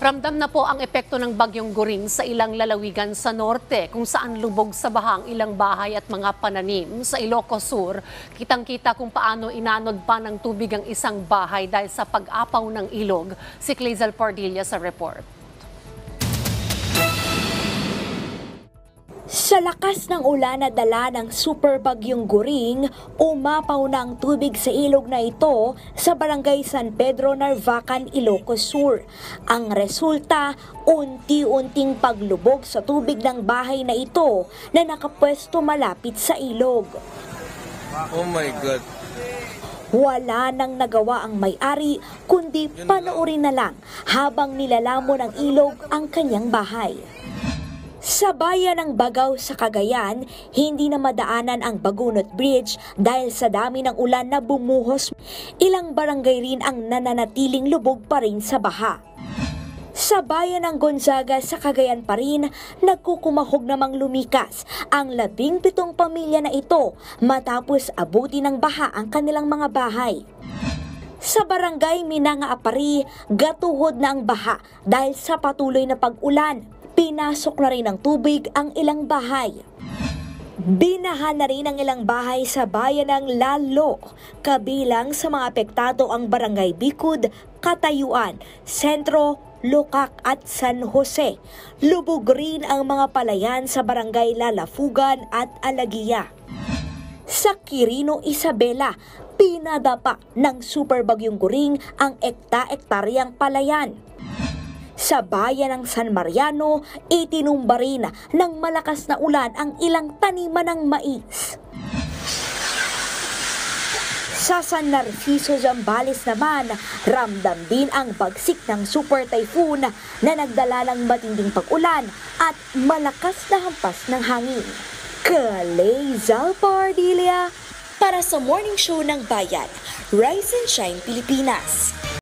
Ramdam na po ang epekto ng bagyong Goring sa ilang lalawigan sa norte kung saan lubog sa bahang ilang bahay at mga pananim. Sa Ilocos Sur, kitang-kita kung paano inanod pa ng tubig ang isang bahay dahil sa pag-apaw ng ilog. Si Clazel Pardilla sa report. Sa lakas ng ulan na dala ng super bagyong Goring, umapaw na ang tubig sa ilog na ito sa barangay San Pedro, Narvacan, Ilocos Sur. Ang resulta, unti-unting paglubog sa tubig ng bahay na ito na nakapwesto malapit sa ilog. Oh my God! Wala nang nagawa ang may-ari kundi panoorin na lang habang nilalamon ng ilog ang kanyang bahay. Sa bayan ng Bagaw sa Cagayan, hindi na madaanan ang Bagunot Bridge dahil sa dami ng ulan na bumuhos. Ilang barangay rin ang nananatiling lubog pa rin sa baha. Sa bayan ng Gonzaga sa Cagayan pa rin, nagkukumahog namang lumikas ang 17 pamilya na ito matapos abuti ng baha ang kanilang mga bahay. Sa barangay Minanga Apari, gatuhod na ang baha dahil sa patuloy na pag-ulan. Pinasok na rin ng tubig ang ilang bahay. Binaha na rin ang ilang bahay sa bayan ng Lalo. Kabilang sa mga apektado ang Barangay Bicud, Katayuan, Sentro, Lucak at San Jose. Lubog rin ang mga palayan sa Barangay Lalafugan at Alagia. Sa Quirino, Isabela, pinadapa ng super bagyong Goring ang ekta-ektaryang palayan. Sa bayan ng San Mariano, itinumba rin ng malakas na ulan ang ilang taniman ng mais. Sa San Narciso, Zambales naman, ramdam din ang bagsik ng super typhoon na nagdala ng matinding pag-ulan at malakas na hampas ng hangin. Clazel Pardilla para sa Morning Show ng Bayan, Rise and Shine Pilipinas.